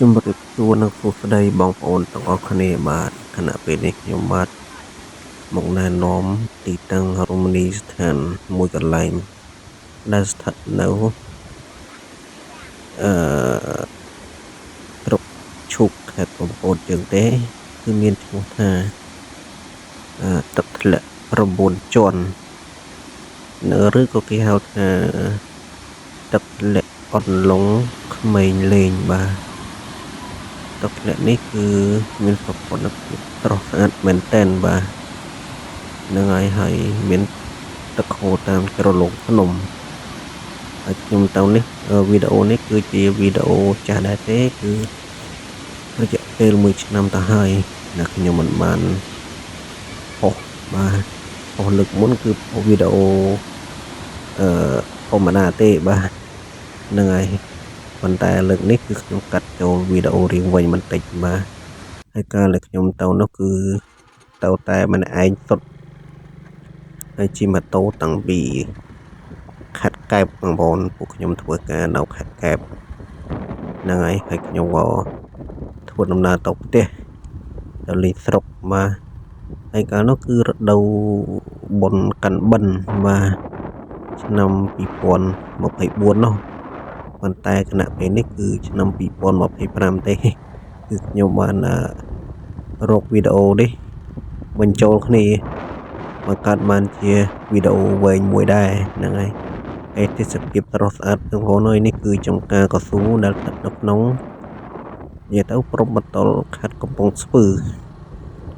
ជំរាបសួរនិងសួស្តីបងប្អូនទាំងអស់គ្នាបាទខណៈពេលនេះខ្ញុំបាទមកណែនាំទីតាំងរមណីយដ្ឋានមួយកន្លែងដែលស្ថិតនៅអឺស្រុកឈូកខេត្តកំពតជាងទេគឺមានឈ្មោះថាទឹកធ្លាក់9ជាន់ឬក៏គេហៅថាទឹកធ្លាក់អន្លង់ក្មេងលេងបាទទឹកធ្លាក់នេះគឺមានសោភ័ណភាពស្រស់ស្អាតមែនទែនបាទនឹងហើយមានទឹកហូរតាមជ្រលងភ្នំហើយខ្ញុំទៅនេះវីដេអូនេះគឺជាវីដេអូចាស់ដែរទេគឺរយៈពេល1ឆ្នាំទៅហើយដែលខ្ញុំមិនបានផុសបាទផុសលើកមុនគឺផុសវីដេអូធម្មតាទេបាទហ្នឹងហើយប៉ុន្តែលើកនេះគឺខ្ញុំកាត់ចូលវីដេអូរៀងវិញបន្តិចបាទហើយកាលដែលខ្ញុំទៅនោះគឺទៅតែម្នាក់ឯងសុទ្ធហើយជិះម៉ូតូតាំងពីខេត្តកែបបងប្អូនពួកខ្ញុំធ្វើការនៅខេត្តកែបហ្នឹងហើយខ្ញុំក៏ធ្វើដំណើរទៅផ្ទះទៅលេងស្រុកបាទហើយកាលនោះគឺរដូវបុណ្យកាន់បិណ្ឌបាទឆ្នាំ2024នោះប៉ុន្តែគណៈពេលនេះគឺឆ្នាំ2025ទេគឺខ្ញុំបានរកវីដេអូនេះបញ្ចូលគ្នាបង្កើតបានជាវីដេអូវែងមួយដែរហ្នឹងហើយឯទេសភាពស្រស់ស្អាតទាំងហ្នឹងហើយនេះគឺចំការកស៊ូដែលស្ថិតនៅក្នុងនិយាយទៅព្រំបន្ទាល់ខេត្តកំពង់ស្ពឺ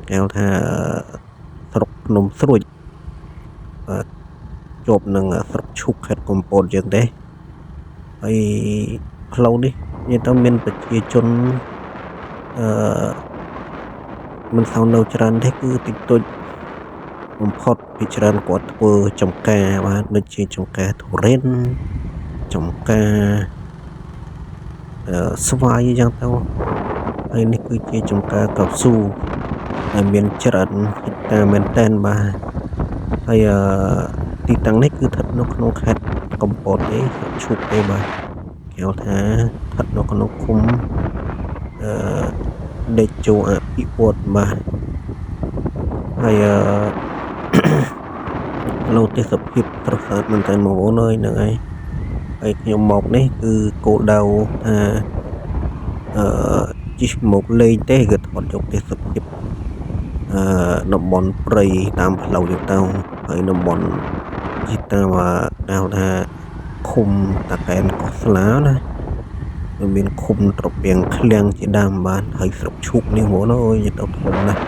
គេហៅថាស្រុកភ្នំស្រួចបាទជាប់នឹងស្រុកឈូកខេត្តកំពតជាងទេហើយផ្លូវនេះនិយាយទៅមានប្រជាជនមិនសូវនៅច្រើនទេគឺតិចតួចបំផុតពីច្រើនគាត់ធ្វើចំការបាទដូចជាចំការទុរេនចំការស្វាយអញ្ចឹងទៅហើយនេះគឺជាចំការកៅស៊ូដែលមានច្រើនហិកតាមែនតែនបាទហើយទីតាំងនេះគឺស្ថិតនៅក្នុងខេត្តកំពតទេឈូកទេបាទគេហៅថាស្ថិតនៅក្នុងឃុំដេជោអភិវឌ្ឍបាទហើយឡូទេសភាពស្រស់ស្អាតមែនតើបងប្អូនអើយហ្នឹងហើយខ្ញុំមកនេះគឺគោលដៅថាជិះមកលេងទេគឺថតយកទេសភាពតំបន់ព្រៃតាមផ្លូវទៅហើយតំបន់ជិះតាមហៅថាឃុំតាកែនកោះស្លាណាវាមានឃុំត្រពាំងឃ្លាំងជាដើមបាទហើយស្រុកឈូកនេះហ្មងអើយទៅធំណាស់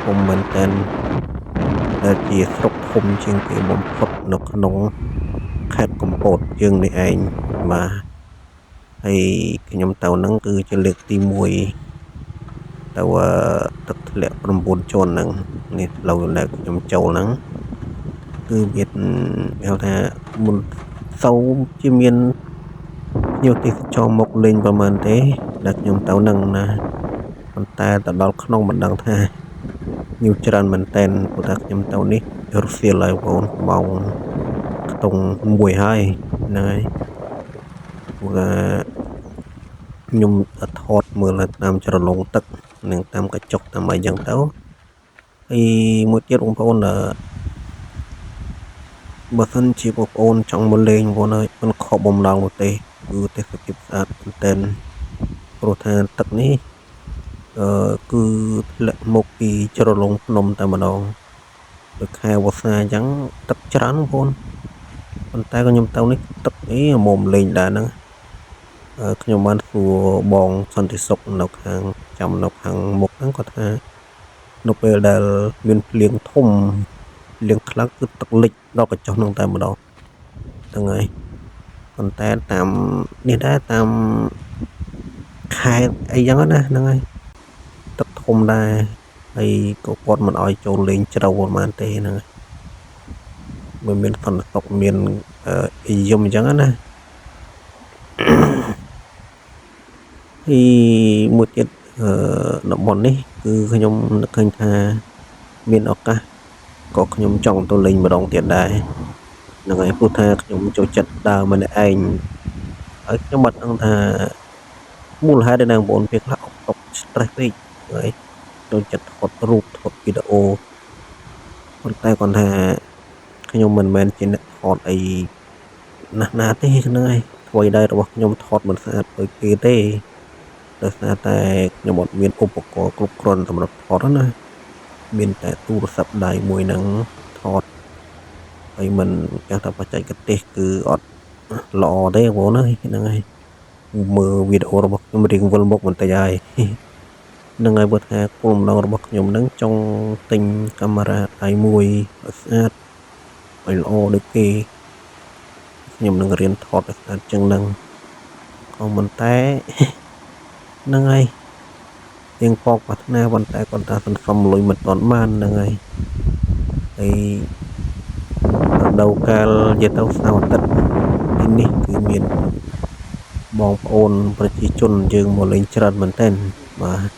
ធំមែនតើដែលជាស្រុកធំជាងគេបំផុតនៅក្នុងខេត្តកំពតយើងនេះឯងបាទហើយខ្ញុំទៅហ្នឹងគឺជាលើកទី1ទៅទឹកធ្លាក់9ជាន់ហ្នឹងនេះផ្លូវដែលខ្ញុំចូលហ្នឹងគឺមានហៅថាមុនសូមជាមានភ្ញៀវទេសចរមកលេងប្រហែលទេដែលខ្ញុំទៅហ្នឹងណាប៉ុន្តែទៅដល់ក្នុងមិនដឹងថាភ្ញៀវច្រើនមែនតែនព្រោះថាខ្ញុំទៅនេះរសៀលហើយបងម៉ោងខ្ទង់1ហើយហ្នឹងហើយព្រោះថាខ្ញុំថតមើលតាមជ្រលងទឹកនិងតាមកញ្ចក់តាមអីចឹងទៅហើយមួយទៀតបងប្អូនបើសិនជាបងប្អូនចង់មកលេងបងប្អូនហើយមិនខកបំណងទេគឺទេសភាពស្អាតមែនទែនព្រោះថាទឹកនេះគឺធ្លាក់មកពីជ្រលងភ្នំតែម្ដងដូចខែវស្សាអញ្ចឹងទឹកច្រើនបងប្អូនប៉ុន្តែក៏ខ្ញុំទៅនេះទឹកមុំលេងដែរហ្នឹងខ្ញុំបានសួរបងសន្តិសុខនៅខាងចាំនៅខាងមុខហ្នឹងគាត់ថានៅពេលដែលមានភ្លៀងធំភ្លៀងខ្លាំងគឺទឹកលិចដល់កញ្ចុះហ្នឹងតែម្ដងហ្នឹងហើយប៉ុន្តែតាមនេះដែរតាមខេត្តអីចឹងណាហ្នឹងហើយទឹកធំដែរហើយក៏គាត់មិនអោយចូលលេងជ្រៅប្រហែលទេហ្នឹងហើយមិនមានសន្តិសុខមានអីយំអញ្ចឹងណាមួយទៀតតំបន់នេះគឺខ្ញុំនឹកឃើញថាមានឱកាសក៏ខ្ញុំចង់ទៅលេងម្ដងទៀតដែរហ្នឹងហើយព្រោះថាខ្ញុំចូលចិត្តដើរម្នាក់ឯងហើយខ្ញុំមិនដឹងថា មូលហេតុដែលបងប្អូនវាខ្លះអុកតុក stress ពេកហើយចូលចិត្តថតរូបថតវីដេអូប៉ុន្តែគាត់ថាខ្ញុំមិនមែនជាអ្នកថតអីណាស់ទេហ្នឹងហើយអ្វីដែលរបស់ខ្ញុំថតមិនស្អាតដូចគេទេដោយសារតែខ្ញុំអត់មានឧបករណ៍គ្រប់គ្រាន់សម្រាប់ថតណាមានតែទូរស័ព្ទដៃមួយហ្នឹងថតហើយមិនចាំថាបច្ចេកទេសគឺអត់ល្អទេបងប្អូនហ្នឹងហើយមើលវីដេអូរបស់ខ្ញុំរៀងវិលមុខបន្តិចហើយនឹងហើយបើថាគោលបំណងរបស់ខ្ញុំហ្នឹងចង់ទិញកាមេរ៉ាដៃមួយឲ្យស្អាតឲ្យល្អដូចគេខ្ញុំនឹងរៀនថតឲ្យស្អាតចឹងហ្នឹងក៏មិនតែហ្នឹងហើយទៀងពកប្រាថ្នាប៉ុន្តែគាត់ថាសន្សំលុយមិនទាន់បានហ្នឹងហើយហើយរដូវកាលនិយាយទៅសៅរ៍អាទិត្យទីនេះគឺមានបងប្អូនប្រជាជនយើងមកលេងច្រើនមែនទែនបាទ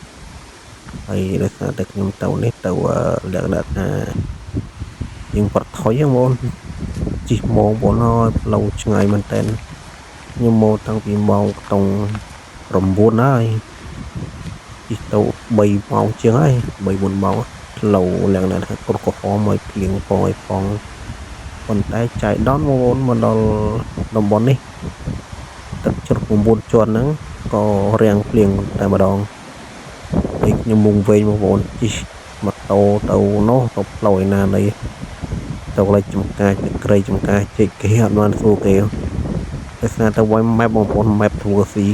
ហើយដោយសារតែខ្ញុំទៅនេះទៅលក្ខណៈថាយើងប្រថុយហ្មងជិះម៉ោងបងហើយផ្លូវឆ្ងាយមែនទែនខ្ញុំមកតាំងពីម៉ោងខ្ទង់9ហើយជិះទៅ3ម៉ោងជាងហើយ3 4ម៉ោងផ្លូវលក្ខណៈថាក្រហមឲ្យភ្លៀងពងឲ្យផងប៉ុន្តែចៃដន្យបងប្អូនមកដល់តំបន់នេះទឹកជ្រោះ9ជាន់ហ្នឹងក៏រាំងភ្លៀងតែម្ដងហើយខ្ញុំមុងវែងបងប្អូនជិះម៉ូតូទៅនោះទៅផ្លូវឯណានៃទៅកន្លែងចំការទឹកក្រីចំការជិះគេអត់បានសួរគេដោយសារទៅវាយម៉ែបបងប្អូនម៉ែបធ្វើស៊ី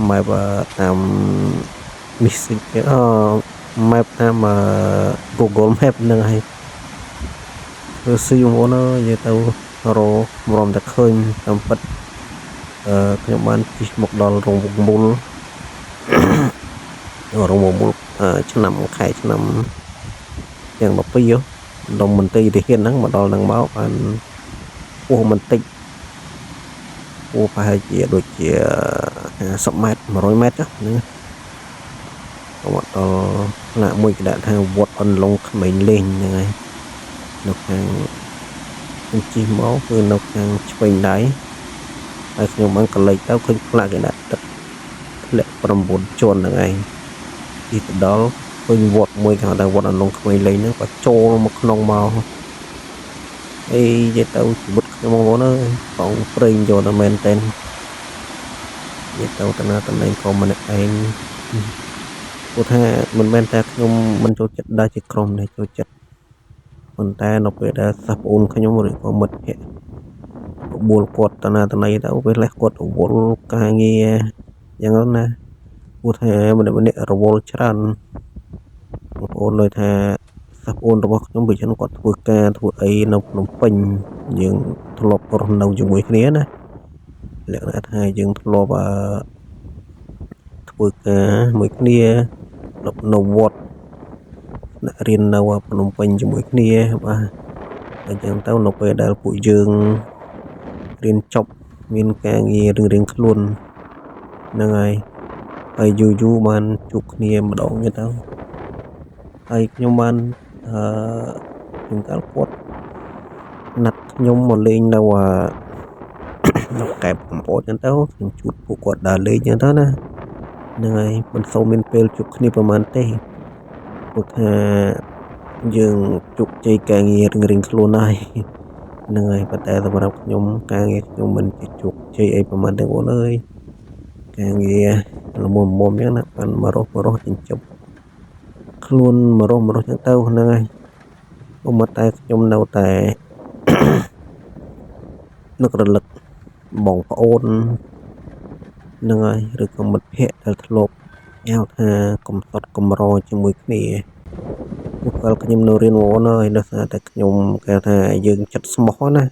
ម៉ែបតាម Missing ម៉ែបតាម Google Map ហ្នឹងហើយធ្វើស៊ីបងប្អូននិយាយទៅរមរំតែឃើញតាមពិតខ្ញុំបានជិះមកដល់រោងវងមូលរោងវងមូលឆ្នាំខែឆ្នាំទាំង12ដុំមន្ត្រីទាហានហ្នឹងមកដល់ហ្នឹងមកបានពោះបន្តិចពោះប្រហែលជាដូចជា50ម៉ែត្រ100ម៉ែត្រហ្នឹងក៏មកដល់ផ្លាកមួយគេដាក់ថាវត្តអន្លង់ក្មេងលេងហ្នឹងហើយនៅខាងខ្ញុំជិះមកគឺនៅខាងឆ្វេងដៃហើយខ្ញុំបានកលិចទៅឃើញផ្លាកគេដាក់ទឹកធ្លាក់9ជាន់ហ្នឹងឯងជិះទៅដល់ឃើញវត្តមួយគេហៅថាវត្តអន្លង់ក្មេងលេងហ្នឹងក៏ចូលមកក្នុងមកអីនិយាយទៅជីវិតខ្ញុំបងប្អូនអើយបងប្រេងយកតែមែនតែននិយាយទៅតាណាតំណែងក៏ម្នាក់ឯងព្រោះថាមិនមែនតែខ្ញុំមិនចូលចិត្តដើរជាក្រុមទេចូលចិត្តប៉ុន្តែនៅពេលដែលសិស្សប្អូនខ្ញុំឬក៏មិត្តភក្តិបបួលគាត់តាណាតំណែងទៅពេលលេះគាត់រវល់ការងារយ៉ាងហ្នឹងណាព្រោះថាម្នាក់រវល់ច្រើនបងប្អូនលើថាសិស្សប្អូនរបស់ខ្ញុំវាគាត់ធ្វើការធ្វើអីនៅភ្នំពេញយើងធ្លាប់រស់នៅជាមួយគ្នាណាលក្ខណៈថាយើងធ្លាប់ធ្វើការមួយគ្នានៅវត្តអ្នករៀននៅភ្នំពេញជាមួយគ្នាបាទអញ្ចឹងទៅនៅពេលដែលពួកយើងរៀនចប់មានការងាររៀងខ្លួនហ្នឹងហើយយូរបានជួបគ្នាម្ដងទៅហើយខ្ញុំបានជួនកាលគាត់ណាត់ខ្ញុំមកលេងនៅនៅកែបកំពតចឹងទៅខ្ញុំជួបពួកគាត់ដើរលេងចឹងទៅណាហ្នឹងហើយមិនសូវមានពេលជួបគ្នាប្រហែលទេព្រោះថាយើងជោគជ័យការងាររៀងខ្លួនហើយហ្នឹងហើយប៉ុន្តែសម្រាប់ខ្ញុំការងារខ្ញុំមិនជាជោគជ័យអីប្រហែលទេបងអើយការងារល្មមចឹងណាបានមករស់ចិញ្ចឹមខ្លួនមករស់ចឹងទៅហ្នឹងហើយមកតែខ្ញុំនៅតែនឹករលឹកបងប្អូនហ្នឹងហើយឬក៏មិត្តភក្តិដែលធ្លាប់ហៅថាកំសត់កំរជាមួយគ្នាពួកគាត់ខ្ញុំនៅរៀនវនហើយដោយសារតែខ្ញុំគេថាយើងចិត្តស្មោះណា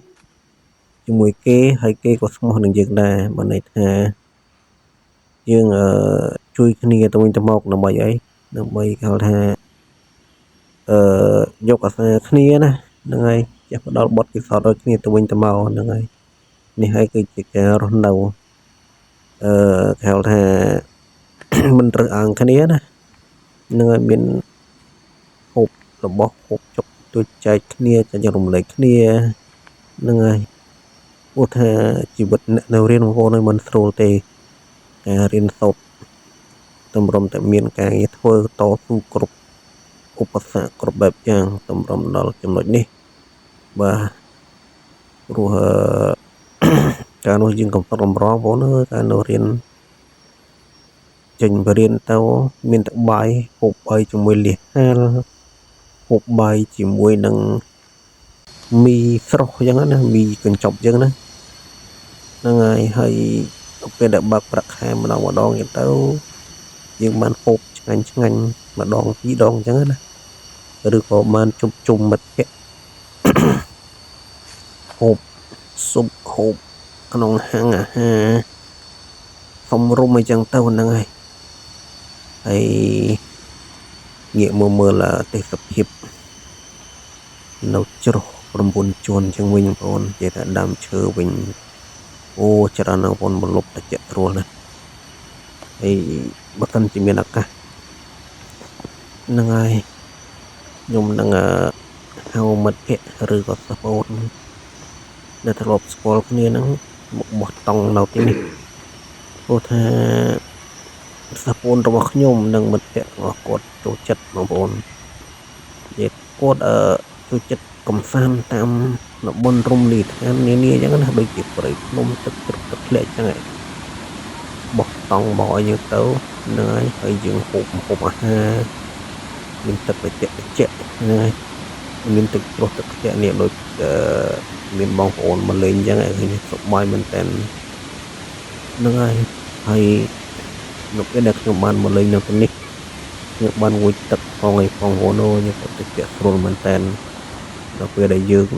ជាមួយគេហើយគេក៏ស្មោះនឹងយើងដែរបើន័យថាយើងជួយគ្នាទៅវិញទៅមកដើម្បីអីដើម្បីគេហៅថាយកអាសាគ្នាណាហ្នឹងហើយចេះផ្ដល់បទពិសោធន៍ឲ្យគ្នាទៅវិញទៅមកហ្នឹងហើយនេះហើយគឺជាការរស់នៅគេហៅថាមិនរើសអើងគ្នាណានឹងឲ្យមានហូបរបស់ហូបចុកទូចចែកគ្នាចាញ់រំលែកគ្នានឹងហើយ ឧទាហរណ៍ជីវិតអ្នកនៅរៀនបងប្អូនឲ្យមិនស្រួលទេការរៀនសូត្រតម្រុំតែមានការងារធ្វើតស៊ូគ្រប់ឧបសគ្គគ្រប់បែបយ៉ាងតម្រុំដល់ចំណុចនេះបាទព្រោះការនោះយើងកំពុងរំរងបងប្អូនអើយការនោះរៀនចេញបរៀនទៅមានតែបាយហូបបាយជាមួយលៀសហាលហូបបាយជាមួយនឹងមីស្រស់អញ្ចឹងណាមីកញ្ចប់អញ្ចឹងណាហ្នឹងហើយពេលដែលបើកប្រាក់ខែម្ដងអញ្ចឹងទៅយើងបានហូបឆ្ងាញ់ម្ដងពីរដងអញ្ចឹងណាឬក៏បានជុំមិត្តភក្តិហូបស៊ុបហូបក្នុងហាងអាហារសំរុំអីចឹងទៅហ្នឹងហើយងាកមើលទេសភាពនៅជ្រោះ9ជាន់ចឹងវិញបងប្អូននិយាយថាដើមឈើវិញអូច្រើនណាស់បងប្អូនមលប់តិចស្រួលណាស់ហើយបើសិនជាមានឱកាសហ្នឹងហើយខ្ញុំនឹងហៅមិត្តភក្តិឬក៏សិស្សបងប្អូនដែលធ្លាប់ស្គាល់គ្នាហ្នឹងមកបោះតង់នៅទីនេះព្រោះថាសិស្សបងប្អូនរបស់ខ្ញុំនិងមិត្តភក្តិរបស់គាត់ចូលចិត្តបងប្អូននិយាយគាត់ចូលចិត្តកំសាន្តតាមនបនរំលីឋាននានាអញ្ចឹងណាដូចជាព្រៃភ្នំទឹកជ្រោះទឹកធ្លាក់អញ្ចឹងបោះតង់បោះឲ្យយើងទៅហ្នឹងហើយយើងហូបអាហារមានទឹកត្រជាក់ហ្នឹងហើយមានទឹកជ្រោះទឹកធ្លាក់នេះដូចមានបងប្អូនមកលេងអញ្ចឹងឃើញសុខបាយមែនតើហ្នឹងហើយនៅពេលដែលខ្ញុំបានមកលេងនៅទីនេះខ្ញុំបានងូតទឹកផងឲ្យបងប្អូនខ្ញុំក៏ទឹកជាស្រួលមែនតើដល់ពេលដែលយើង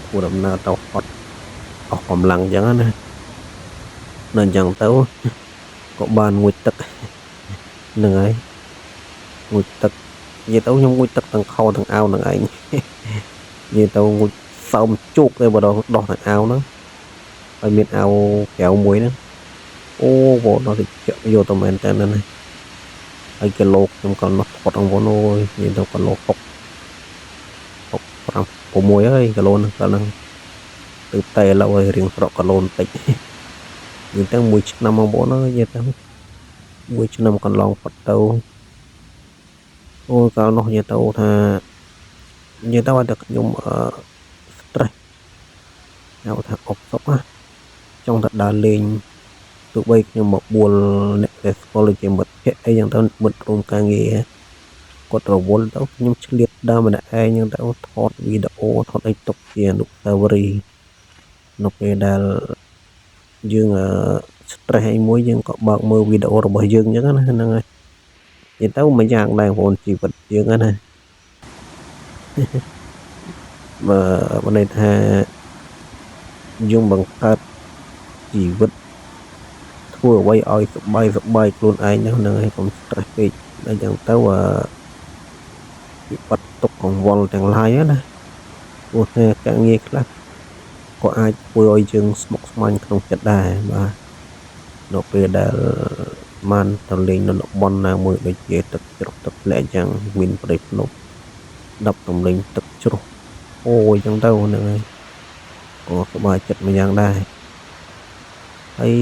ធ្វើដំណើរទៅហត់អស់កម្លាំងអញ្ចឹងណានៅអញ្ចឹងទៅក៏បានងូតទឹកហ្នឹងហើយងូតទឹកនិយាយទៅខ្ញុំងូតទឹកទាំងខោទាំងអាវហ្នឹងឯងនិយាយទៅងូតសើមជោគទៅបើដោះទាំងអាវហ្នឹងហើយមានអាវក្រៅមួយហ្នឹងអូបងដល់ទៅយកទៅមែនតើហ្នឹងហើយគីឡូខ្ញុំក៏នោះថត់អង្គបងអូយនិយាយទៅគីឡូ65 6ហើយគីឡូហ្នឹងក៏ហ្នឹងទៅតែឥឡូវឲ្យរៀងស្រកគីឡូបន្តិចនិយាយទៅ1ឆ្នាំបងប្អូននិយាយទៅ1ឆ្នាំកន្លងផុតទៅអូកាលនោះនិយាយទៅថានិយាយទៅឲ្យតែខ្ញុំstress ហៅថាអប់សុកណាចង់តែដើរលេងទោះបីខ្ញុំមកបួលអ្នកដែលស្គាល់ជាមិត្តភក្តិអីយ៉ាងទៅមិត្តរួមការងារគាត់រវល់ទៅខ្ញុំឆ្លៀតដើរម្នាក់ឯងយ៉ាងទៅថតវីដេអូថតអីទុកជាអនុស្សាវរីយ៍នៅពេលដែលយើងstress អីមួយយើងក៏បើកមើលវីដេអូរបស់យើងអញ្ចឹងណាហ្នឹងហើយនិយាយទៅមួយយ៉ាងដែរបងប្អូនជីវិតយើងណាបើន័យថាយើងបង្កើតជីវិតធ្វើអ្វីឲ្យសប្បាយខ្លួនឯងហ្នឹងហើយកុំ stress ពេកដល់ចឹងទៅវិបត្តិទុកកង្វល់ទាំងឡាយណាព្រោះថាការងារខ្លះក៏អាចធ្វើឲ្យយើងស្មុគស្មាញក្នុងចិត្តដែរបាទនៅពេលដែលបានទៅលេងនៅតំបន់ណាមួយដូចជាទឹកជ្រោះទឹកធ្លាក់អញ្ចឹងមានព្រៃភ្នំដាប់ទំលេងទឹកជ្រោះអូយចឹងទៅហ្នឹងហើយក៏សប្បាយចិត្តមួយយ៉ាងដែរហើយ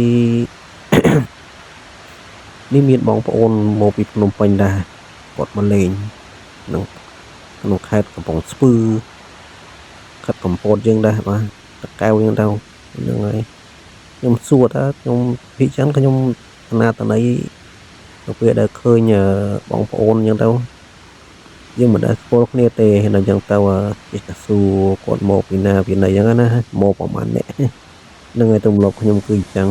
នេះមានបងប្អូនមកពីភ្នំពេញដែរគាត់មកលេងក្នុងខេត្តកំពង់ស្ពឺខេត្តកំពតយើងដែរបាទតកែវយើងទៅហ្នឹងហើយខ្ញុំសួរថាខ្ញុំពីចឹងខ្ញុំឋានៈតន័យទៅពេលដែលឃើញបងប្អូនចឹងទៅយើងមិនដែលស្គាល់គ្នាទេដល់ចឹងទៅចេះតែសួរគាត់មកពីណាពីណីចឹងណាមកប្រហែលអ្នកហ្នឹងហើយទម្លាប់ខ្ញុំគឺអញ្ចឹង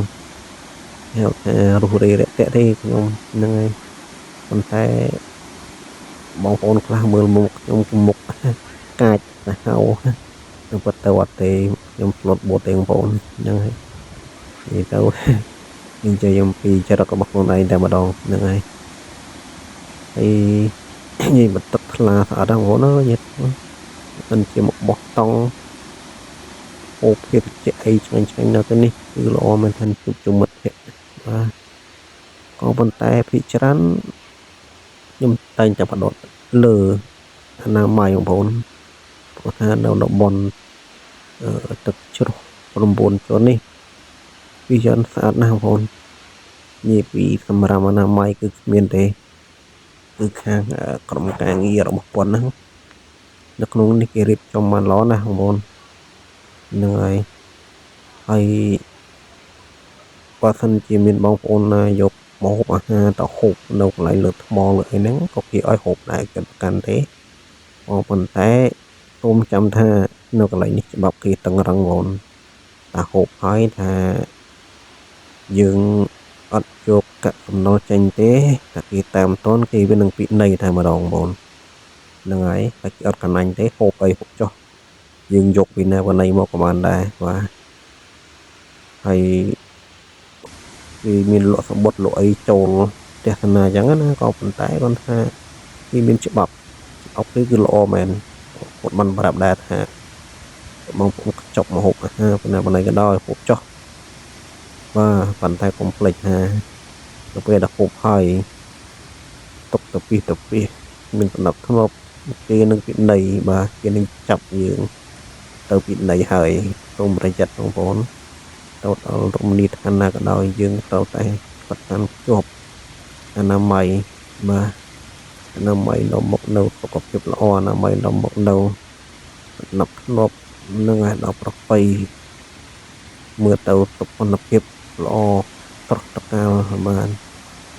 ហៅថារុះរេរាក់ទាក់ទេខ្ញុំហ្នឹងហើយប៉ុន្តែបងប្អូនខ្លះមើលមុខខ្ញុំគឺមុខកាចទៅហៅទៅពិតទៅអត់ទេខ្ញុំស្លុតបួតទេបងប្អូនហ្នឹងហើយនិយាយទៅនិយាយអំពីចរិតរបស់ខ្លួនឯងតែម្ដងហ្នឹងហើយហើយនិយាយមកទឹកថ្លាស្អាតបងប្អូនអើយនិយាយមិនជាមកបោះតង់អូភាពជាអីឆ្ងាញ់នៅទីនេះគឺល្អមែនទែនជួបជុំមិត្តភក្តិបាទក៏ប៉ុន្តែភាគច្រើនខ្ញុំតែងតែបដិលើអនាម័យបងប្អូនព្រោះថានៅតំបន់ទឹកជ្រោះ 9ជាន់នេះវាយ៉ាងស្អាតណាស់បងប្អូននិយាយពីសម្រាប់អនាម័យគឺគ្មានទេគឺខាងក្រុមការងាររបស់គាត់ហ្នឹងនៅក្នុងនេះគេរៀបចំបានល្អណាស់បងប្អូនហ្នឹងហើយបើសិនជាមានបងប្អូនណាយកមកហូបអាហារទៅហូបនៅកន្លែងលើថ្មលើអីហ្នឹងក៏គេឲ្យហូបដែរគេប្រកាន់ទេប៉ុន្តែសូមចាំថានៅកន្លែងនេះច្បាប់គេតឹងរឹងបងថាហូបហើយថាយើងអត់យកកាក់សំណល់ចេញទេតែគេតាមតនគេវានឹងពិន័យតែម្ដងបងហ្នឹងហើយតែគេអត់កណាញ់ទេហូបអីហូបចុះយើងយកពីណាវណីមកក៏បានដែរបាទហើយគេមានលក់សម្បត្តិលក់អីចូលទស្សនាអញ្ចឹងណាក៏ប៉ុន្តែគាត់ថាគេមានច្បាប់អត់គឺល្អមែនគាត់បានប្រាប់ដែរថាបងប្អូនចប់មកហូបអាហារពីណាបណ្ដៃក៏ដោយហូបចុះបាទប៉ុន្តែកុំភ្លេចថាទៅពេលដល់ហូបហើយទុកទៅពីមានដំណប់ធ្នាប់គេនឹងពិន័យបាទគេនឹងចាប់យើងទៅពិន័យហើយសូមប្រយ័ត្នបងប្អូនទៅដល់រមណីយដ្ឋានណាក៏ដោយយើងត្រូវតែបត់តាមជាប់អនាម័យបាទអនាម័យនៅមុខនៅសុខភាពល្អអនាម័យនៅមុខនៅដំណប់ធ្នាប់នឹងឲ្យដល់ប្រពៃមើលទៅសុខភាពល្អត្រកតកាលបាន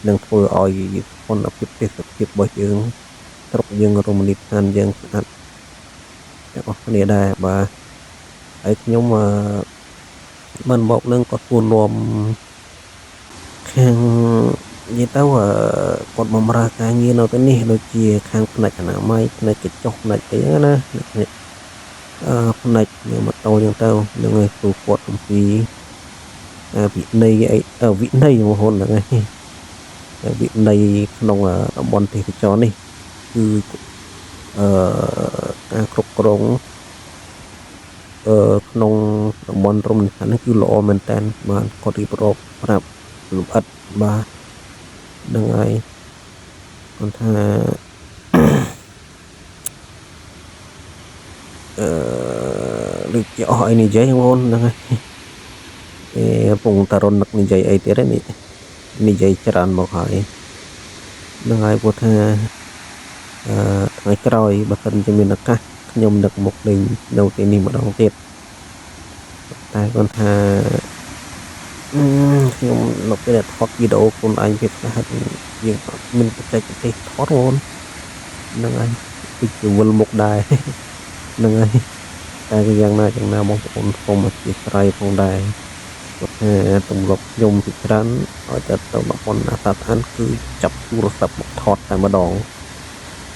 នឹងធ្វើឲ្យសុខភាពទេសភាពរបស់យើងស្រុកយើងរមណីយដ្ឋានយើងស្អាតទាំងអស់គ្នាដែរបាទហើយខ្ញុំបានមកនឹងក៏សួរនាំខាងនិយាយទៅគាត់បំរើការងារនៅទីនេះដូចជាខាងផ្នែកអនាម័យផ្នែកកញ្ចុះផ្នែកអីណាផ្នែកម៉ូតូចឹងទៅនឹងឲ្យគ្រូគាត់អំពីវិន័យអីវិន័យមហូនហ្នឹងឯងវិន័យក្នុងតំបន់ទេសចរនេះគឺការគ្រប់គ្រងក្នុងតំបន់រមណីយដ្ឋាននេះគឺល្អមែនតើបានគាត់រៀបរាប់ប្រាប់លម្អិតបាទនឹងហើយគាត់ថាដូចជាអស់អីនិយាយបងប្អូនហ្នឹងហើយពងតារុននឹកនិយាយអីទៀតនេះនិយាយច្រើនមកហើយនឹងហើយគាត់ថាថ្ងៃក្រោយបើសិនជាមានឱកាសខ្ញុំនឹកមកលេងនៅទីនេះម្ដងទៀតតែគាត់ថាខ្ញុំនៅពេលថតវីដេអូខ្លួនឯងវាខ្លះយើងអត់មានបច្ចេកទេសថតបងហ្នឹងហើយពីវិលមុខដែរហ្នឹងហើយតែយ៉ាងណាបងប្អូនសូមអធិស្ឋានផងដែរគាត់ថាទម្លាប់ខ្ញុំពីច្រើនឲ្យតែទៅបងប្អូនអាសាឋានគឺចាប់ទូរស័ព្ទមកថតតែម្ដង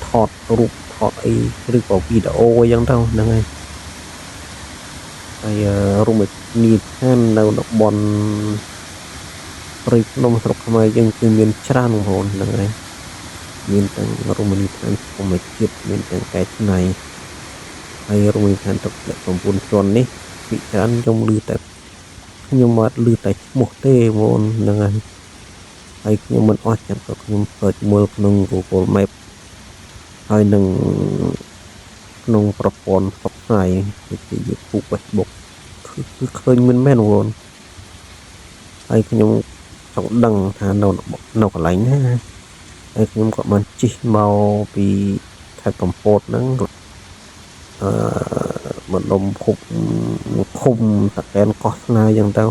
ថតរូបថតអីឬក៏វីដេអូអីចឹងទៅហ្នឹងហើយហើយរមណីយដ្ឋាននៅតំបន់ព្រៃភ្នំស្រុកខ្មែរយើងគឺមានច្រើនបងប្អូនហ្នឹងហើយមានទាំងរមណីយដ្ឋានធម្មជាតិមានទាំងកែច្នៃហើយរមណីយដ្ឋានទឹក9ជាន់នេះពីច្រើនខ្ញុំឮតែខ្ញុំអត់ឮតែឈ្មោះទេបងប្អូនហ្នឹងហើយខ្ញុំមិនអស់ចិត្តក៏ខ្ញុំเปิดមើលក្នុង Google Map ហើយនឹងក្នុងប្រព័ន្ធផ្សព្វផ្សាយដូចជា YouTube Facebook គឺឃើញមិនមែនបងប្អូនហើយខ្ញុំចង់ដឹងថានៅកន្លែងណាហើយខ្ញុំក៏បានជិះមកពីខេត្តកំពតហ្នឹងបណ្ដុំភពឃុំតាកែនកោះស្នាយចឹងទៅ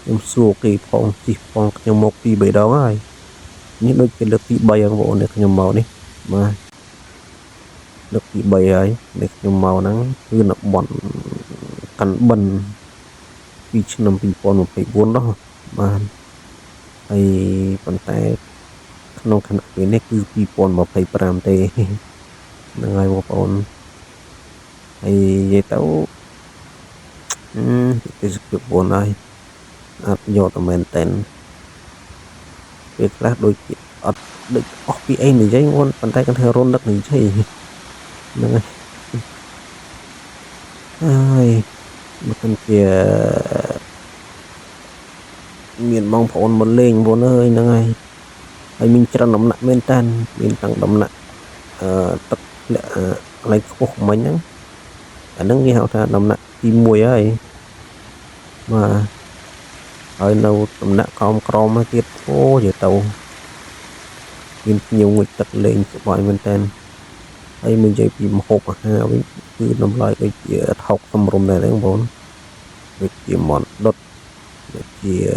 ខ្ញុំសួរគេផងជិះផងខ្ញុំមកពី3ដងហើយនេះដូចជាលើកទី3ហ្នឹងបងប្អូននេះខ្ញុំមកនេះបាទលើកទី3ហើយដែលខ្ញុំមកហ្នឹងគឺនៅបន់កាន់បិណ្ឌពីឆ្នាំ2024នោះបាទហើយប៉ុន្តែក្នុងខណៈពេលនេះគឺ2025ទេហ្នឹងហើយបងប្អូនហើយនិយាយទៅទេសភាពបងហើយអត់យកតែមែនតែនពេលខ្លះដូចជាអត់ដូចអស់ពីអីនិយាយបងប៉ុន្តែគាត់ថារត់ដឹកនិយាយហ្នឹងហើយបើមិនជាមានបងប្អូនមកលេងបងអើយហ្នឹងហើយមានច្រើនដំណាក់មែនតើមានទាំងដំណាក់ទឹកធ្លាក់កន្លែងខ្ពស់មិញហ្នឹងអាហ្នឹងគេហៅថាដំណាក់ទី1ហើយ mà ở đâu tầm nặng con mà tiết ô giờ tàu nhìn nhiều người tật lên của bọn mình tên ấy mình dạy bị một hộp ha với cứ nằm lại cái chia học tầm rùm này đấy bốn cái chia mòn đốt cái chia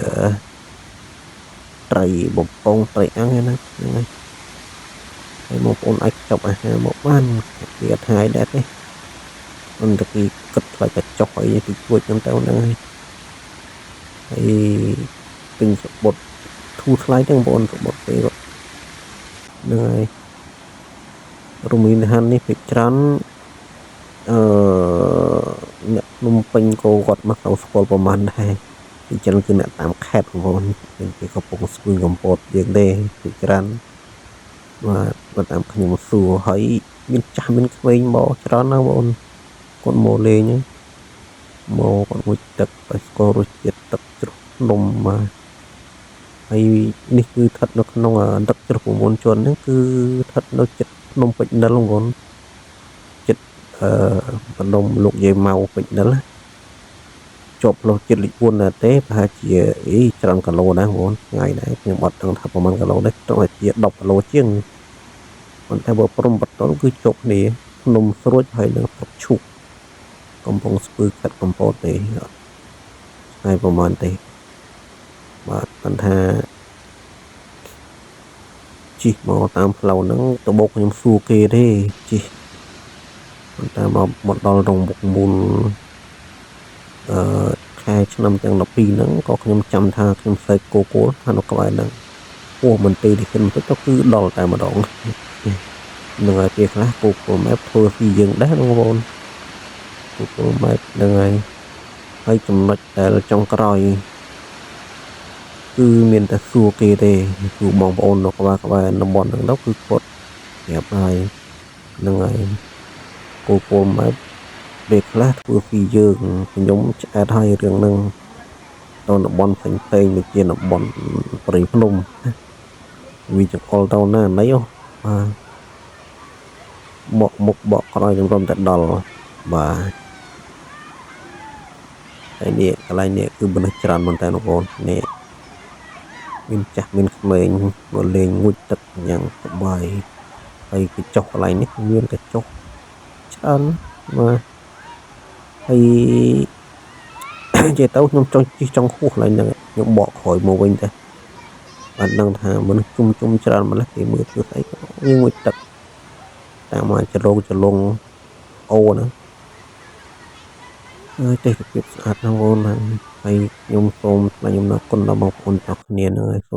trầy bột con trầy ăn ấy nè hay một con ách chọc ha một ban cái hai đẹp đấy còn cái cất lại cái chọc ấy thì chuột trong tao này hay từng bột thu slide trong bồn bột cái này ruminahan ni pikiranអ្នកភ្នំពេញក៏គាត់មកទៅស្គាល់ប្រហែលដែរពីច្រើនគឺអ្នកតាមខេត្តបងគេកំពុងស្ពឹងកំពតយើងទេពីច្រើនបាទតាមខ្ញុំសួរហើយមានចាស់មានក្មេងមកច្រើនណាស់បងគាត់មកលេងមកគាត់មួយទឹកឲ្យស្គាល់រសជាតិទឹកជ្រោះភ្នំមកហើយនេះគឺស្ថិតនៅក្នុងទឹកជ្រោះ9ជាន់ហ្នឹងគឺស្ថិតនៅជិតភ្នំពេជ្រនិលបងចិត្តបណ្ដុំលោកយាយម៉ៅពេជ្រនិលជាប់ផ្លូវចិត្តលេខ4ដែរទេប្រហែលជាច្រើនគីឡូដែរបងថ្ងៃដែរខ្ញុំអត់ដឹងថាប្រហែលគីឡូដែរត្រូវតែជា10គីឡូជាងប៉ុន្តែបើព្រំបតលគឺជាប់គ្នាភ្នំស្រួចហើយនឹងទឹកឈូកកំពុងស្ពឺខិតកំពតទេហើយប្រហែលទេបាទគាត់ថាជិះមកតាមផ្លូវហ្នឹងទៅបោកខ្ញុំសួរគេទេជិះប៉ុន្តែមកដល់រងមុខមូលខែឆ្នាំទាំង12ហ្នឹងក៏ខ្ញុំចាំថាខ្ញុំសេកគោគោលថានៅក្បែរហ្នឹងពោះមន្ទីរទីขึ้นទៅគឺដល់តែម្ដងនឹងហើយពេលខ្លះគោគោលម៉ែធ្វើពីយើងដែរបងប្អូនគោគោលម៉ែហ្នឹងហើយចំណុចដែលចុងក្រោយគឺមានតែសួរគេទេសួរបងប្អូននៅក្បែរតំបន់ហ្នឹងទៅគឺគាត់ប្រាប់ហើយហ្នឹងហើយគោគោលម៉ែពេលខ្លះធ្វើពីយើងខ្ញុំឆ្អែតឲ្យរឿងហ្នឹងទៅតំបន់ផ្សេងដូចជាតំបន់ព្រៃភ្នំវាចង្អុលទៅណាណីបាទមុខបកក្រោយជំរុំតែដល់បាទហើយនេះកន្លែងនេះគឺមនុស្សច្រើនមែនតើបងប្អូននេះមានចាស់មានក្មេងមកលេងងូតទឹកយ៉ាងសប្បាយហើយកញ្ចុះកន្លែងនេះមានកញ្ចុះច្រើនបាទហើយនិយាយទៅខ្ញុំចង់ជិះចង់ហួសកន្លែងហ្នឹងខ្ញុំបកក្រោយមកវិញទៅបានដឹងថាមនុស្សជុំច្រើនម្ល៉េះគេមើលធ្វើស្អីក៏ងូតទឹកតាមមកចលងអូណាហើយទេសភាពស្អាតណាស់បងប្អូនហើយខ្ញុំសូមថ្លែងអំណរគុណដល់បងប្អូនទាំងគ្នានឹងហើយសូម